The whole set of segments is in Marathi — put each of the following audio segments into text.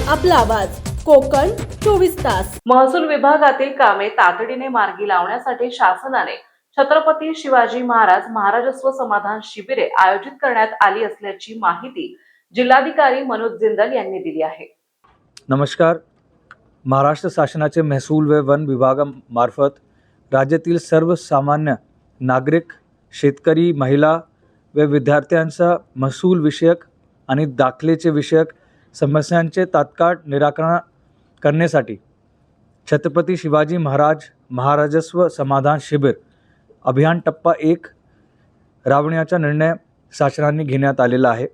आपला आवाज कोकण 24 तास। महसूल विभागातील कामे तातडीने मार्गी लावण्यासाठी शासनाने छत्रपती शिवाजी महाराज महाराजस्व समाधान शिबिरे आयोजित करण्यात आली असल्याची माहिती जिल्हाधिकारी मनोज जिंदल यांनी दिली आहे। नमस्कार। महाराष्ट्र शासनाचे महसूल व वन विभागामार्फत राज्यातील सर्वसामान्य नागरिक, शेतकरी, महिला व विद्यार्थ्यांचा महसूल विषयक आणि दाखलेचे विषयक समस्यांचे तात्काळ निराकरण करण्यासाठी छत्रपती शिवाजी महाराज महाराजस्व समाधान शिबिर अभियान टप्पा 1 राबवण्याचा निर्णय शासनाने घेण्यात आलेला आहे।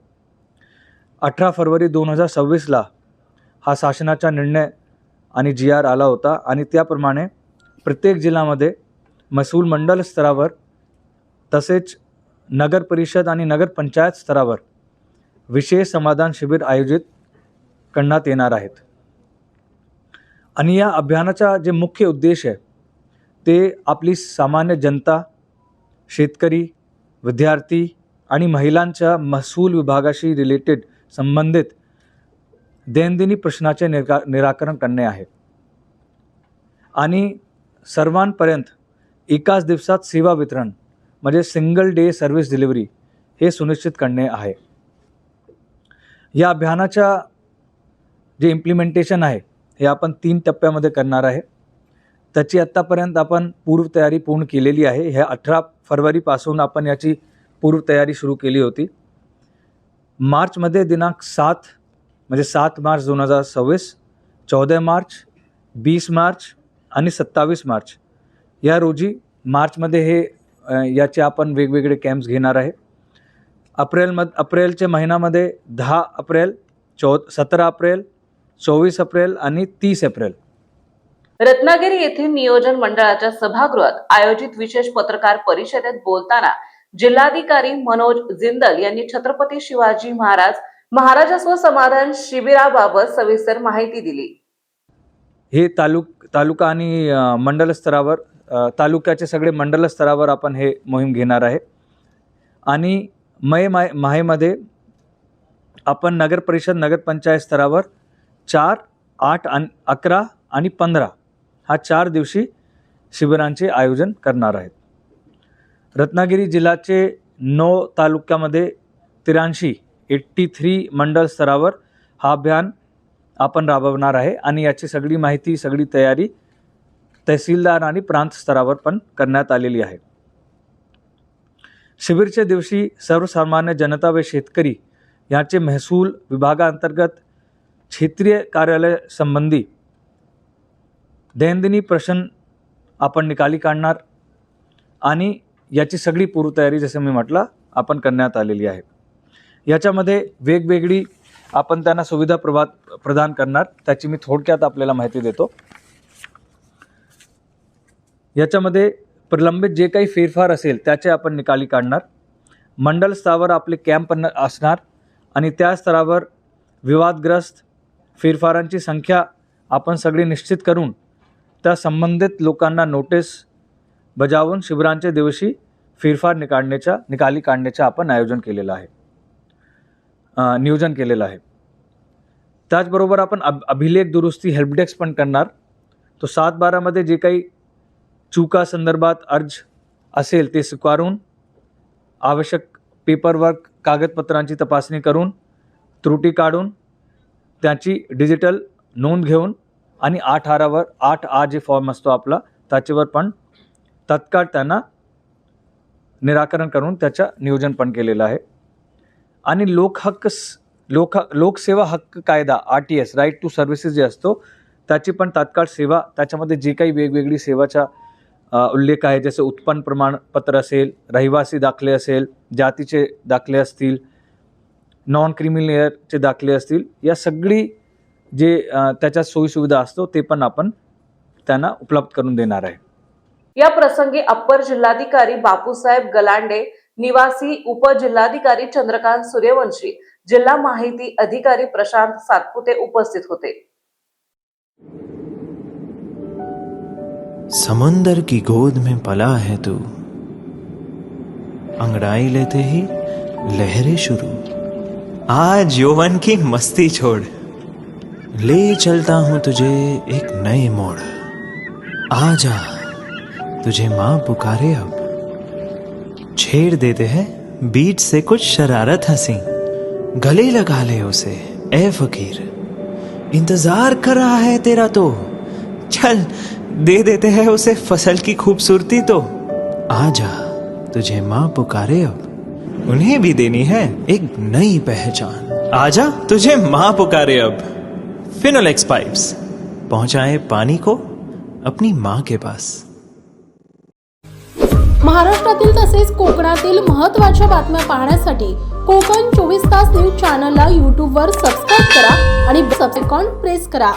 18 फरवरी 2026 हा शासनाचा निर्णय आणि GR आला होता आणि त्याप्रमाणे प्रत्येक जिल्ह्यामध्ये महसूल मंडल स्तरावर तसेच नगर परिषद आणि नगर पंचायत स्तरावर विशेष समाधान शिबिर आयोजित करण्यात येणार आहेत। आणि या अभियानाचा जे मुख्य उद्देश आहे ते आपली सामान्य जनता, शेतकरी, विद्यार्थी आणि महिलांच्या महसूल विभागाशी रिलेटेड संबंधित दैनंदिन प्रश्नाचे निराकरण करणे आहे आणि सर्वांपर्यंत एकाच दिवसात सेवा वितरण म्हणजे सिंगल डे सर्व्हिस डिलिव्हरी हे सुनिश्चित करणे आहे। या अभियानाच्या जे इम्प्लिमेंटेशन आहे हे आपण 3 टप्प्यामध्ये करणार आहे। त्याची आत्तापर्यंत आपण पूर्वतयारी पूर्ण केलेली आहे। ह्या 18 फरवरीपासून आपण याची पूर्वतयारी सुरू केली होती। मार्चमध्ये दिनांक 7 म्हणजे 7 मार्च 2026, 14 मार्च, 20 मार्च आणि 27 मार्च या रोजी मार्चमध्ये याचे आपण वेगवेगळे कॅम्प्स घेणार आहे। अप्रिलच्या महिन्यामध्ये 10 एप्रिल, 17 एप्रिल, 24 एप्रिल आणि 30 एप्रिल। रत्नागिरी येथील नियोजन मंडळाच्या सभागृहात आयोजित विशेष पत्रकार परिषदेत बोलताना जिल्हाधिकारी मनोज जिंदल यांनी छत्रपती शिवाजी महाराज महाराजस्व समाधान शिबिराबाबत सविस्तर माहिती दिली। हे तालुका आणि मंडल स्तरावर तालुक्याचे सगळे मंडल स्तरावर आपण हे मोहीम घेणार आहे आणि माहेमध्ये आपण नगर परिषद नगर पंचायत स्तरावर 4, 8, 11 आणि 15 हा 4 दिवशी शिबिरांचे आयोजन करणार आहेत। रत्नागिरी जिल्ह्याचे 9 तालुक्यामध्ये 83 मंडल स्तरावर हा अभियान आपण राबवणार आहे आणि याची सगळी माहिती सगळी तयारी तहसीलदार आणि प्रांत स्तरावर पण करण्यात आलेली आहे। शिबिरच्या दिवशी सर्वसामान्य जनता व शेतकरी यांचे महसूल विभागांतर्गत क्षेत्रीय कार्यालय संबंधी दैनंदिन प्रश्न आपण निकाली काढणार आणि याची सगळी पूर्वतयारी जसे मी म्हटलं आपण करण्यात आलेली आहे। याच्यामध्ये वेगवेगळी आपण त्यांना सुविधा प्रदान करणार, त्याची मी थोडक्यात आपल्याला माहिती देतो। याच्यामध्ये प्रलंबित जे काही फेरफार असेल त्याचे आपण निकाली काढणार। मंडल स्तरावर आपले कॅम्प असणार आणि त्या स्तरावर विवादग्रस्त फेरफारांची संख्या आपण सगळी निश्चित करून त्या संबंधित लोकांना नोटीस बजावून शिबिरांच्या दिवशी फेरफार निकाली काढण्याचे आपण नियोजन केलेलं आहे। त्याचबरोबर आपण अभिलेख दुरुस्ती हेल्पडेस्क पण करणार। तो 7/12 मध्ये जे काही चुका संदर्भात अर्ज असेल ते स्वीकारून आवश्यक पेपरवर्क कागदपत्रांची तपासणी करून त्रुटी काढून त्याची डिजिटल नोंद घेऊन आणि 8A जे फॉर्म असतो आपला त्याच्यावर पण तत्काळ त्यांना निराकरण करून त्याचं नियोजन पण केलेलं आहे। आणि लोकसेवा हक्क कायदा RTS राईट टू सर्व्हिसेस जे असतो त्याची पण तात्काळ सेवा, त्याच्यामध्ये जे काही वेगवेगळी सेवाचा उल्लेख आहे जसे उत्पन्न प्रमाणपत्र असेल, रहिवासी दाखले असेल, जातीचे दाखले असतील, नॉन क्रिमिनलचे दाखले असतील, या सगळी जे त्याच्या सोयीसुविधा असतो ते पण आपण त्यांना उपलब्ध करून देणार आहे। या प्रसंगी अप्पर जिल्हाधिकारी बापूसाहेब गलांडे, निवासी उपजिल्हाधिकारी चंद्रकांत सूर्यवंशी, जिल्हा माहिती अधिकारी प्रशांत सातपुते उपस्थित होते। समंदर की गोद में पला है तू, अंगड़ाई लेते ही लहरें शुरू। आज यौवन की मस्ती छोड़, ले चलता हूँ तुझे एक नए मोड़। आजा, तुझे माँ पुकारे अब। छेड़ देते हैं बीच से कुछ शरारत हंसी, गले लगा ले उसे ए फकीर। इंतजार कर रहा है तेरा तो, चल दे देते हैं उसे फसल की खूबसूरती तो। आजा, तुझे माँ पुकारे अब, उन्हें भी देनी है एक नई पहचान। आजा, तुझे माँ पुकारे अब। फिनोलेक्स पाइप्स पहुंचाए पानी को अपनी माँ के पास। महाराष्ट्रातील तसेच कोकणातील महत्त्वाच्या बातम्या पाहण्यासाठी कोकण 24 तास न्यूज चॅनलला यूट्यूबवर सबस्क्राईब करा आणि बेल आयकॉन प्रेस करा।